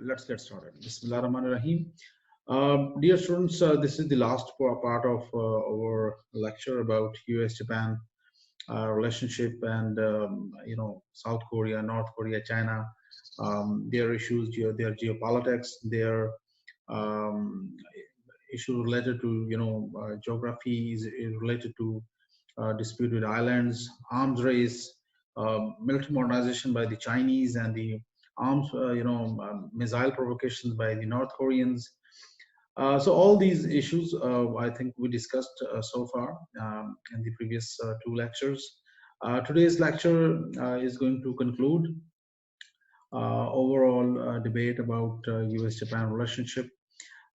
let's get started. Bismillahirrahmanirrahim. Dear students, this is the last part of our lecture about US-Japan relationship and South Korea, North Korea, China, their issues, their geopolitics, their um, issues related to geography is related to disputed islands, arms race, military modernization by the Chinese, and the arms, missile provocations by the North Koreans. So all these issues, I think we discussed so far in the previous two lectures. Today's lecture is going to conclude overall debate about US-Japan relationship.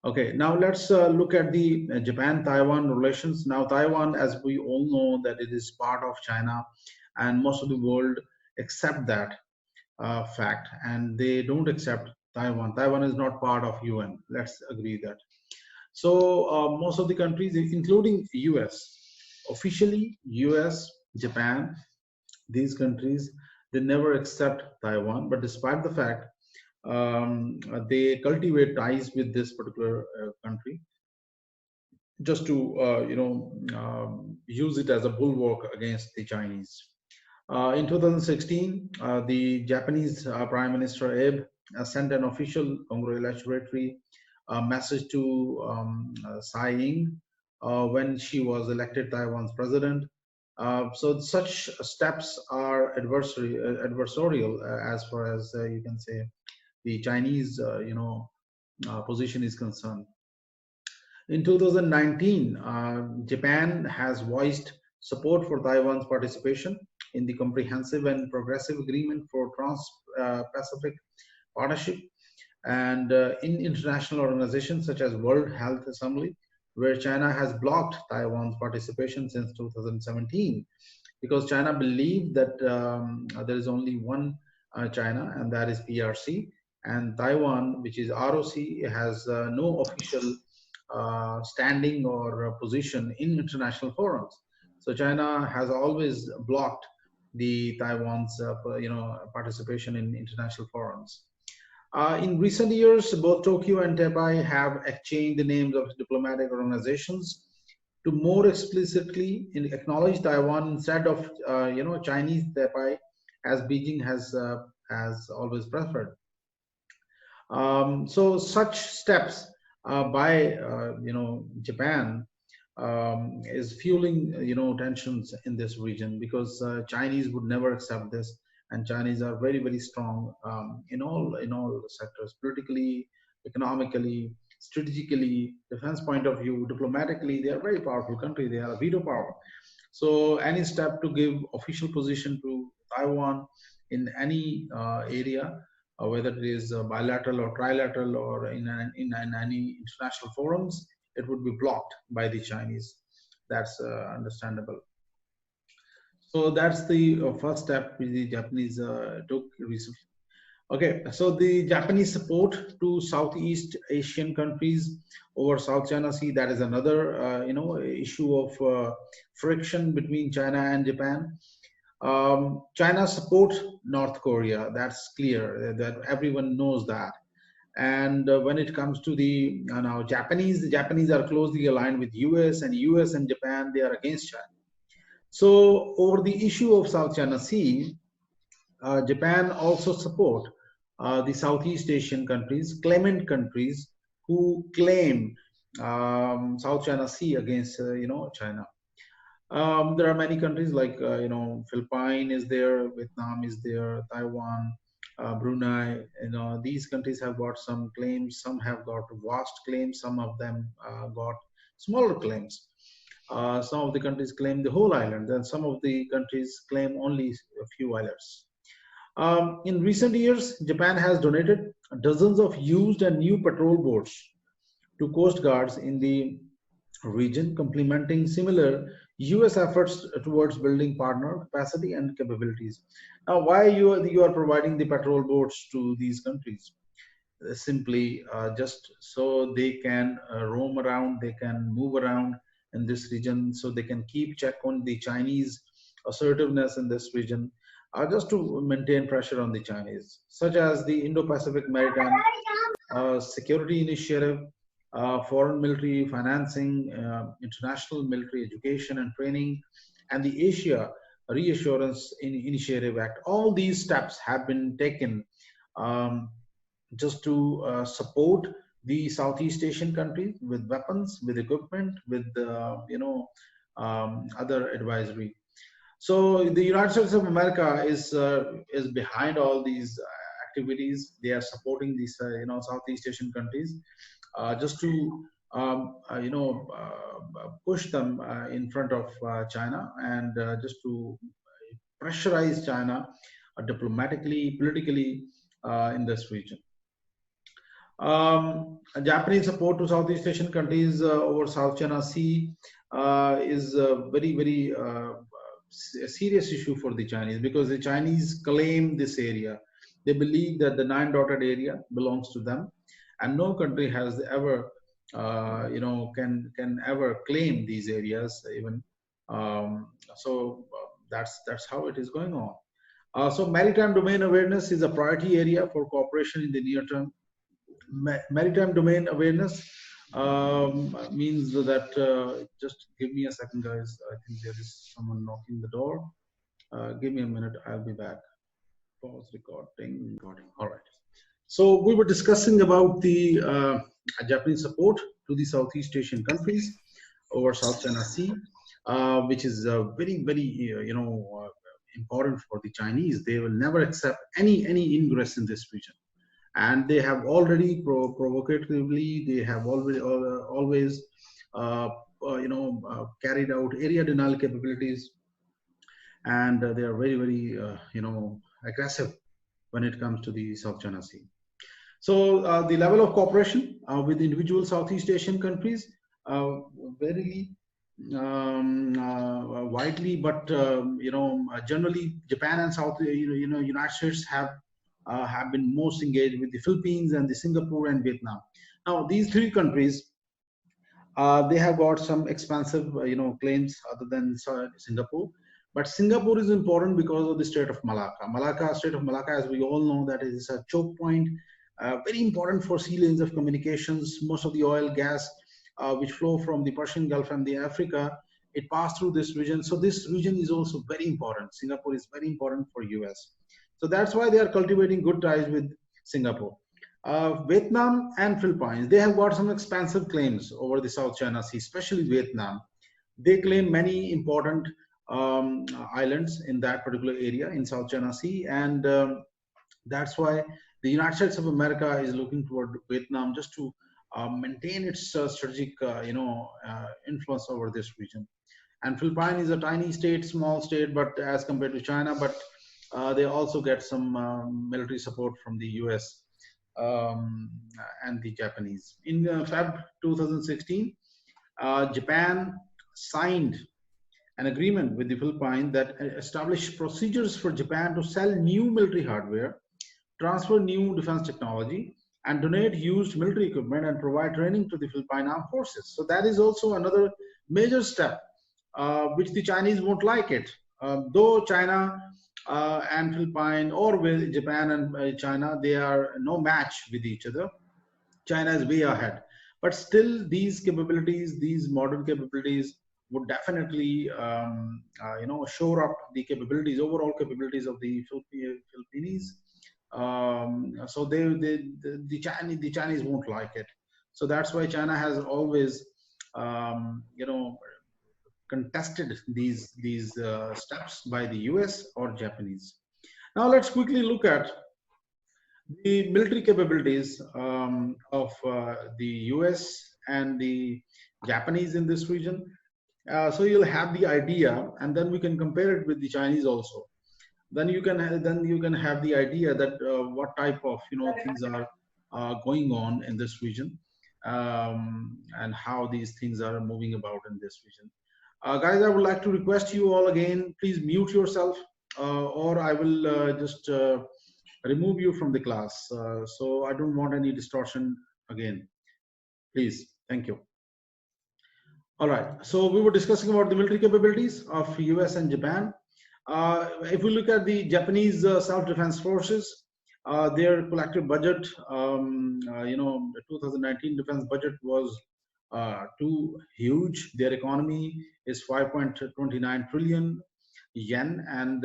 Okay, now let's look at the Japan-Taiwan relations. Now, Taiwan, as we all know, that it is part of China, and most of the world accept that fact, and they don't accept Taiwan. Taiwan is not part of UN. Let's agree that. So most of the countries, including US, officially US, Japan, these countries, they never accept Taiwan. But despite the fact they cultivate ties with this particular country just to use it as a bulwark against the Chinese. In 2016, the Japanese Prime Minister Abe sent an official congratulatory message to Tsai Ing when she was elected Taiwan's president. So such steps are adversarial as far as you can say the Chinese, position is concerned. In 2019, Japan has voiced support for Taiwan's participation in the Comprehensive and Progressive Agreement for Trans-Pacific Partnership and in international organizations such as World Health Assembly, where China has blocked Taiwan's participation since 2017 because China believed that there is only one China, and that is PRC. And Taiwan, which is ROC, has no official standing or position in international forums. So China has always blocked the Taiwan's participation in international forums. In recent years, both Tokyo and Taipei have exchanged the names of diplomatic organizations to more explicitly acknowledge Taiwan instead of Chinese Taipei, as Beijing has always preferred. So such steps by Japan is fueling tensions in this region because Chinese would never accept this, and Chinese are very, very strong in all sectors, politically, economically, strategically, defense point of view, diplomatically. They are a very powerful country. They are a veto power. So any step to give official position to Taiwan in any area, whether it is bilateral or trilateral or in any international forums, it would be blocked by the Chinese. That's understandable. So that's the first step which the Japanese took recently. Okay, so the Japanese support to Southeast Asian countries over South China Sea, that is another issue of friction between China and Japan. China supports North Korea, that's clear, that everyone knows that. And when it comes to the the Japanese are closely aligned with US, and US and Japan, they are against China. So over the issue of South China Sea, Japan also support the Southeast Asian countries, claimant countries who claim South China Sea against China. There are many countries like Philippines is there, Vietnam is there, Taiwan, Brunei. These countries have got some claims. Some have got vast claims. Some of them got smaller claims. Some of the countries claim the whole island, and some of the countries claim only a few islands. In recent years, Japan has donated dozens of used and new patrol boats to coast guards in the region, complementing similar US efforts towards building partner capacity and capabilities. Now, why you are providing the patrol boats to these countries? Simply just so they can roam around, they can move around in this region, so they can keep check on the Chinese assertiveness in this region, just to maintain pressure on the Chinese, such as the Indo-Pacific Maritime security initiative, foreign military financing, international military education and training, and the Asia Reassurance Initiative Act. All these steps have been taken um, just to support the Southeast Asian countries with weapons, with equipment, with other advisory. So the United States of America is behind all these activities. They are supporting these Southeast Asian countries just to push them in front of China, and just to pressurize China diplomatically, politically in this region. Japanese support to Southeast Asian countries over South China Sea is a very serious issue for the Chinese, because the Chinese claim this area. They believe that the 9 dotted area belongs to them, and no country has ever can ever claim these areas even. That's how it is going on. So maritime domain awareness is a priority area for cooperation in the near term. Maritime domain awareness means that just give me a second, guys. I think there is someone knocking the door. Give me a minute, I'll be back. Pause recording. All right. So we were discussing about the Japanese support to the Southeast Asian countries over South China Sea, which is very important for the Chinese. They will never accept any ingress in this region, and they have already provocatively, they have always carried out area denial capabilities, and they are very aggressive when it comes to the South China Sea. So the level of cooperation with individual Southeast Asian countries very widely, but generally Japan and United States have been most engaged with the Philippines and the Singapore and Vietnam. Now these three countries, they have got some expansive claims other than Singapore. But Singapore is important because of the Strait of Malacca. Strait of Malacca, as we all know, that is a choke point, very important for sea lanes of communications. Most of the oil, gas, which flow from the Persian Gulf and the Africa, it passed through this region. So this region is also very important. Singapore is very important for US. So that's why they are cultivating good ties with Singapore. Vietnam and Philippines, they have got some expansive claims over the South China Sea, especially Vietnam. They claim many important islands in that particular area in South China Sea, and that's why the United States of America is looking toward Vietnam just to maintain its strategic influence over this region. And Philippines is a tiny state, small state, but as compared to China, but they also get some military support from the US and the Japanese. In Feb 2016, Japan signed an agreement with the Philippines that established procedures for Japan to sell new military hardware, transfer new defense technology, and donate used military equipment and provide training to the Philippine Armed Forces. So that is also another major step, which the Chinese won't like it. Though China and Philippines, or with Japan and China, they are no match with each other. China is way ahead. But still, these capabilities, these modern capabilities, would definitely shore up the capabilities, overall capabilities of the Philippines. So the Chinese won't like it. So that's why China has always contested these steps by the US or Japanese. Now let's quickly look at the military capabilities of the US and the Japanese in this region. So you'll have the idea, and then we can compare it with the Chinese also. Then you can have the idea that what type of things are going on in this region, and how these things are moving about in this region. Guys, I would like to request you all again, please mute yourself, or I will just remove you from the class. So I don't want any distortion again. Please, thank you. All right, so we were discussing about the military capabilities of US and Japan. If we look at the Japanese self-defense forces, Their collective budget, the 2019 defense budget was too huge. Their economy is 5.29 trillion yen, and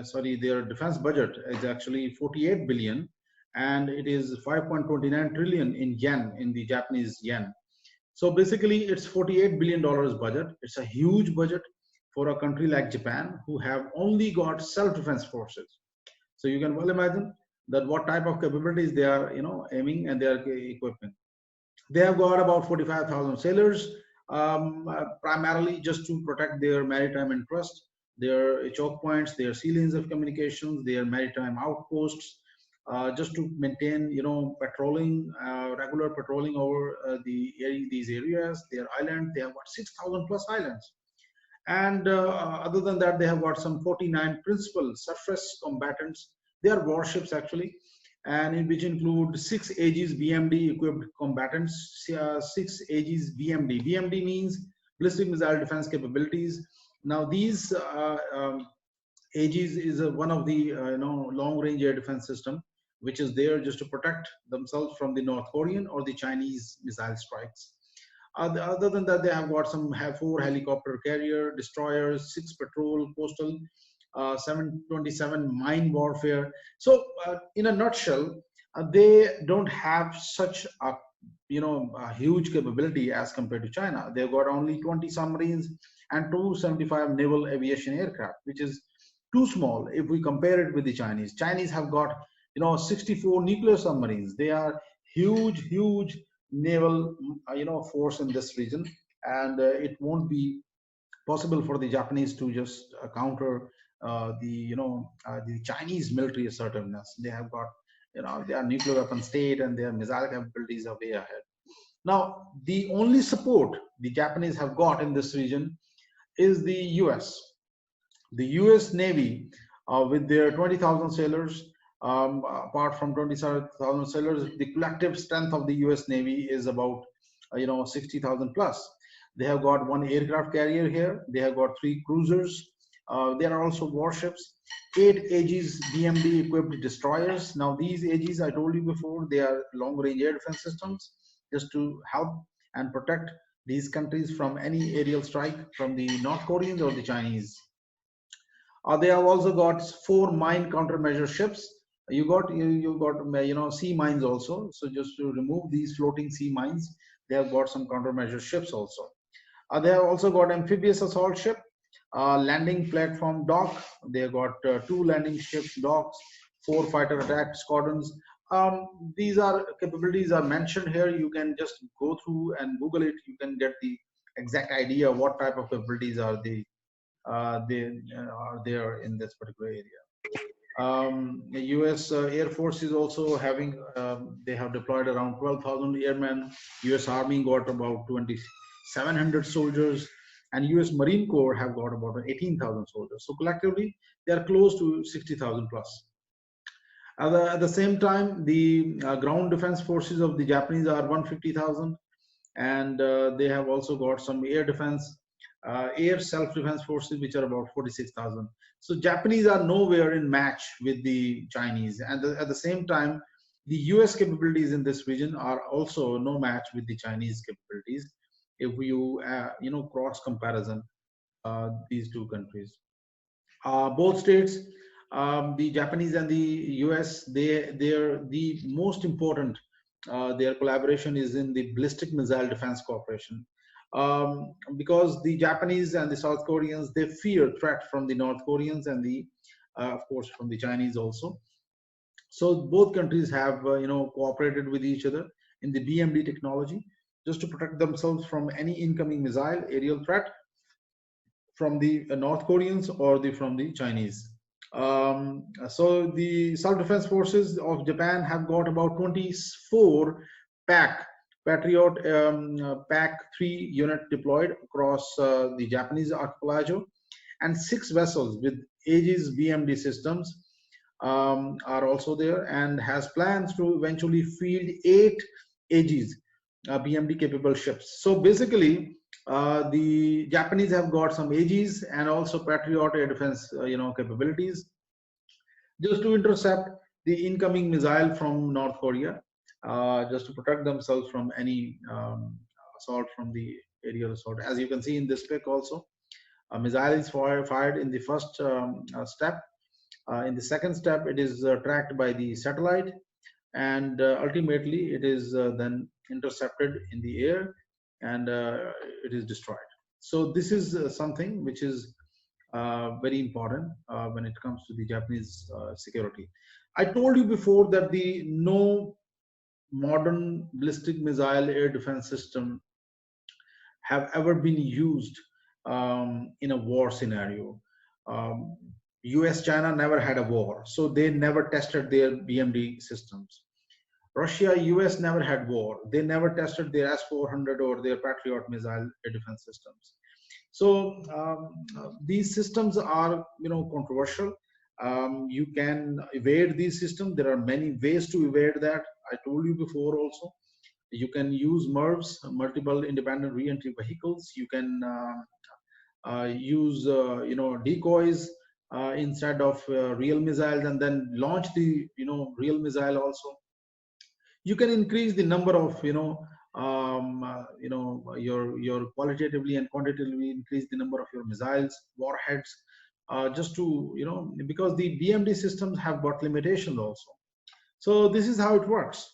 sorry, their defense budget is actually 48 billion, and it is 5.29 trillion in yen, in the Japanese yen. So basically, it's $48 billion budget. It's a huge budget for a country like Japan, who have only got self-defense forces. So you can well imagine that what type of capabilities they are, aiming and they are equipping. They have got about 45,000 sailors, primarily just to protect their maritime interest, their choke points, their sea lanes of communications, their maritime outposts, just to maintain, patrolling, regular patrolling over these areas, their island. They have got 6,000 plus islands. And other than that, they have got some 49 principal surface combatants. They are warships actually, and in which include 6 Aegis BMD equipped combatants, 6 Aegis BMD. BMD means ballistic missile defense capabilities. Now these Aegis is one of the long range air defense system, which is there just to protect themselves from the North Korean or the Chinese missile strikes. Other than that, they have got have 4 helicopter carrier destroyers, 6 patrol coastal, 727 mine warfare. So, in a nutshell, they don't have such a huge capability as compared to China. They've got only 20 submarines and 275 naval aviation aircraft, which is too small if we compare it with the Chinese. Chinese have got 64 nuclear submarines. They are huge naval force in this region, and it won't be possible for the Japanese to just counter the Chinese military assertiveness. They have got they are nuclear weapon state, and their missile capabilities are way ahead. Now, the only support the Japanese have got in this region is the US. The US Navy, with their 20,000 sailors, apart from 20,000 sailors, the collective strength of the US Navy is about 60,000 plus. They have got 1 aircraft carrier here. They have got 3 cruisers. There are also warships, 8 Aegis BMD equipped destroyers. Now these Aegis, I told you before, they are long range air defense systems just to help and protect these countries from any aerial strike from the North Koreans or the Chinese. They have also got 4 mine countermeasure ships. You got sea mines also. So just to remove these floating sea mines, they have got some countermeasure ships also. They have also got amphibious assault ship, landing platform dock. They have got 2 landing ships docks, 4 fighter attack squadrons. These are capabilities are mentioned here. You can just go through and Google it. You can get the exact idea what type of capabilities are they are there in this particular area. The US Air Force is also having, they have deployed around 12,000 airmen. US Army got about 2,700 soldiers, and US Marine Corps have got about 18,000 soldiers. So collectively, they are close to 60,000 plus. At the same time, the ground defense forces of the Japanese are 150,000, and they have also got some air defense, air self-defense forces, which are about 46,000. So Japanese are nowhere in match with the Chinese, and at the same time, the US capabilities in this region are also no match with the Chinese capabilities. If you cross comparison these two countries, both states, the Japanese and the US, they're the most important. Their collaboration is in the ballistic missile defense cooperation, because the Japanese and the South Koreans, they fear threat from the North Koreans and the of course from the Chinese also. So both countries have cooperated with each other in the BMD technology just to protect themselves from any incoming missile aerial threat from the North Koreans or from the Chinese. So the self-defense forces of Japan have got about 24 PAC Patriot PAC 3 unit deployed across the Japanese archipelago, and 6 vessels with Aegis BMD systems are also there, and has plans to eventually field 8 Aegis BMD capable ships. So basically, the Japanese have got some Aegis and also Patriot air defense capabilities just to intercept the incoming missile from North Korea, just to protect themselves from any assault from the aerial assault. As you can see in this pic also, a missile is fired in the first step. In the second step, it is tracked by the satellite, and ultimately it is then intercepted in the air, and it is destroyed. So this is something which is very important when it comes to the Japanese security. I told you before that the no modern ballistic missile air defense system have ever been used in a war scenario. Um, US-China never had a war, so they never tested their BMD systems. Russia, US never had war. They never tested their S-400 or their Patriot missile air defense systems. So these systems are, controversial. You can evade these systems. There are many ways to evade that. I told you before also. You can use MIRVs, multiple independent re-entry vehicles. You can use, decoys instead of real missiles, and then launch the, real missile also. You can increase the number of, your qualitatively and quantitatively increase the number of your missiles, warheads, just to, because the BMD systems have got limitations also. So this is how it works.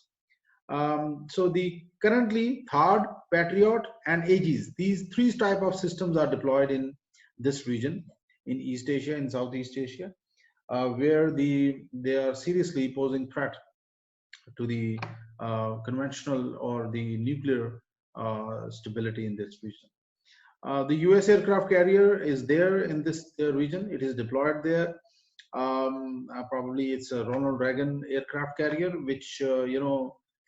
So the currently THAAD, Patriot, and Aegis, these three type of systems are deployed in this region, in East Asia, in Southeast Asia, where they are seriously posing threat to the conventional or the nuclear stability in this region. The US aircraft carrier is there in this region. It is deployed there. Probably it's a Ronald Reagan aircraft carrier, which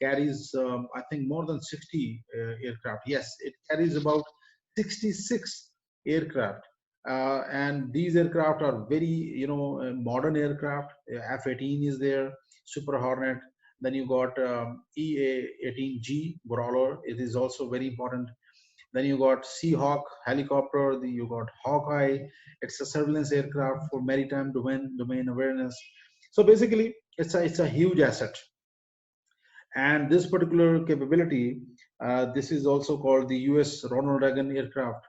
carries I think more than 60 aircraft. Yes, it carries about 66 aircraft, and these aircraft are very modern aircraft. F-18 is there, Super Hornet. Then you got EA-18G Brawler. It is also very important. Then you got Seahawk helicopter. Then you got Hawkeye. It's a surveillance aircraft for maritime domain awareness. So basically, it's a huge asset. And this particular capability, this is also called the US Ronald Reagan aircraft,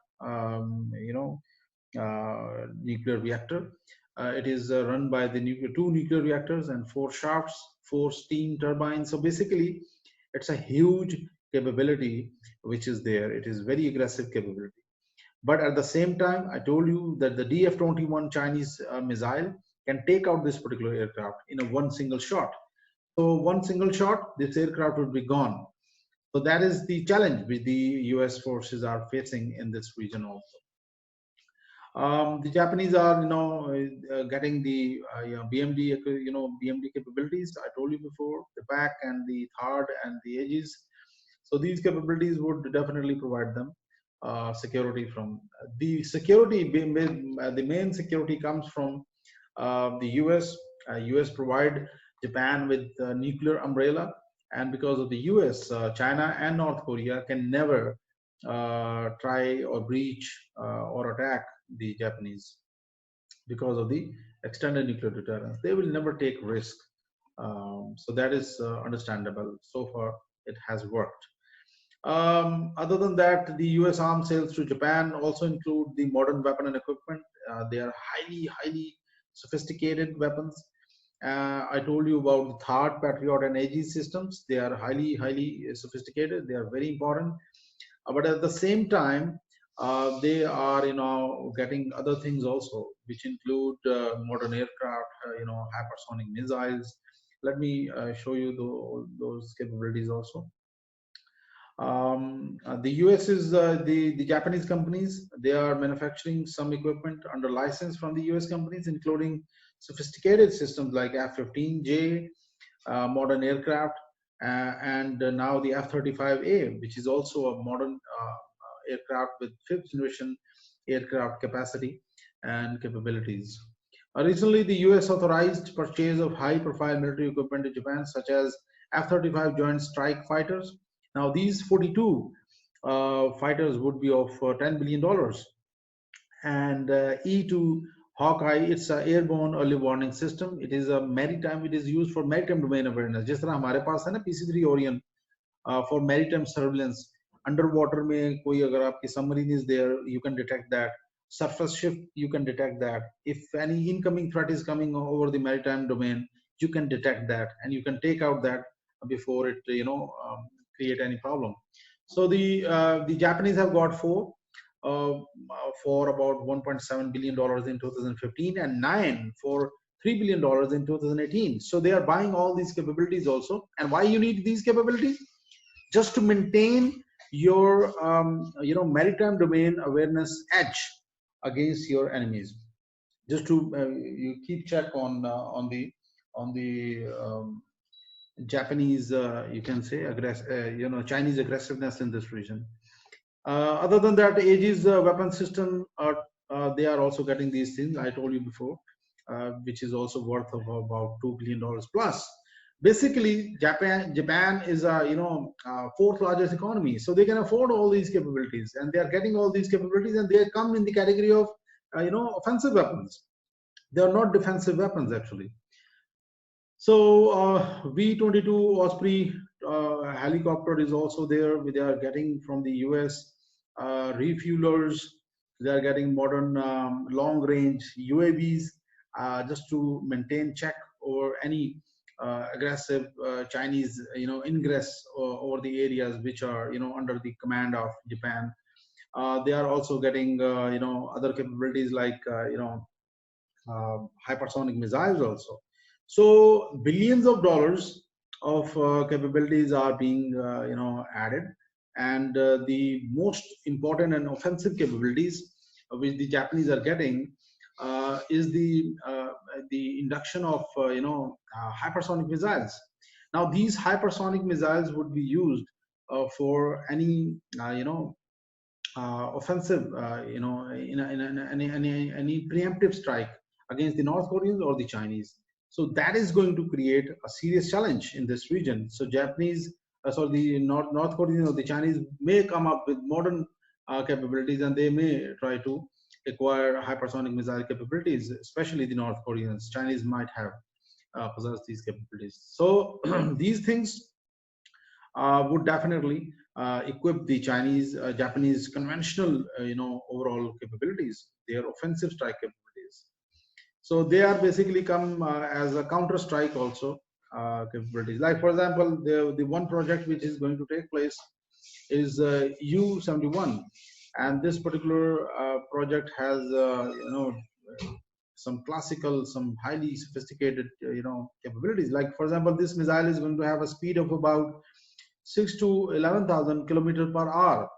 nuclear reactor. It is run by the two nuclear reactors and 4 shafts, 4 steam turbines. So basically, it's a huge capability which is there. It is very aggressive capability. But at the same time, I told you that the DF-21 Chinese missile can take out this particular aircraft in a one single shot. So one single shot, this aircraft would be gone. So that is the challenge which the US forces are facing in this region also. The Japanese are, getting the BMD, BMD capabilities. I told you before, the PAC and the THAAD and the Aegis. So these capabilities would definitely provide them security from the security. The main security comes from the US. US provide Japan with nuclear umbrella, and because of the US, China and North Korea can never try or breach or attack the Japanese because of the extended nuclear deterrence. They will never take risk. So that is understandable. So far, it has worked. Other than that, the US arms sales to Japan also include the modern weapon and equipment. They are highly sophisticated weapons. I told you about the THAAD, Patriot, and Aegis systems. They are highly sophisticated. They are very important. But at the same time, they are, getting other things also, which include modern aircraft, hypersonic missiles. Let me show you those capabilities also. The US is the Japanese companies. They are manufacturing some equipment under license from the US companies, including sophisticated systems like F-15J, modern aircraft, and now the F-35A, which is also a modern aircraft with 5th generation aircraft capacity and capabilities. Recently, the US authorized purchase of high-profile military equipment in Japan, such as F-35 Joint Strike Fighters. Now, these 42 fighters would be of $10 billion, and E-2 Hawkeye, it's a airborne early warning system. It is a maritime. It is used for maritime domain awareness. जिस तरह हमारे पास है ना PC-3 Orion for maritime surveillance. Underwater में कोई अगर आपकी submarine is there, you can detect that. Surface ship, you can detect that. If any incoming threat is coming over the maritime domain, you can detect that, and you can take out that before it, create any problem. So the Japanese have got four for about $1.7 billion in 2015 and nine for $3 billion in 2018. So they are buying all these capabilities also. And why you need these capabilities? Just to maintain your maritime domain awareness edge against your enemies. Just to you keep check on the Japanese, you can say Chinese aggressiveness in this region. Other than that, Aegis weapon system they are also getting these things I told you before, which is also worth of about $2 billion plus. Basically, Japan is a fourth largest economy, so they can afford all these capabilities, and they are getting all these capabilities, and they come in the category of offensive weapons. They are not defensive weapons actually. So V-22 Osprey helicopter is also there. They are getting from the US refuelers. They are getting modern long-range UAVs just to maintain check over any aggressive Chinese, ingress over the areas which are, under the command of Japan. They are also getting, other capabilities like, hypersonic missiles also. So billions of dollars of capabilities are being added, and the most important and offensive capabilities which the Japanese are getting is the induction of hypersonic missiles. Now these hypersonic missiles would be used for any offensive, any preemptive strike against the North Koreans or the Chinese. So that is going to create a serious challenge in this region. So the North Koreans or the Chinese may come up with modern capabilities, and they may try to acquire hypersonic missile capabilities, especially the North Koreans. Chinese might have possessed these capabilities. So these things would definitely equip the Japanese conventional, overall capabilities, their offensive strike capabilities. So they are basically come as a counter strike also capabilities. Like for example, the one project which is going to take place is U-71, and this particular project has some classical, some highly sophisticated capabilities. Like for example, this missile is going to have a speed of about 6 to 11,000 kilometers per hour,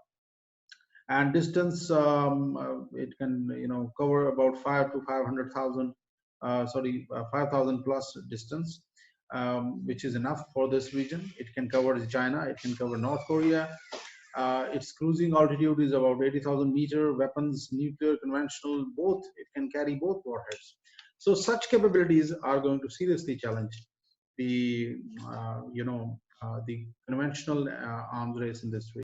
and distance it can cover about 5 to 500,000 5,000 plus distance, which is enough for this region. It can cover China, it can cover North Korea. Its cruising altitude is about 80,000 meter. Weapons, nuclear, conventional, both. It can carry both warheads. So such capabilities are going to seriously challenge the the conventional arms race in this way.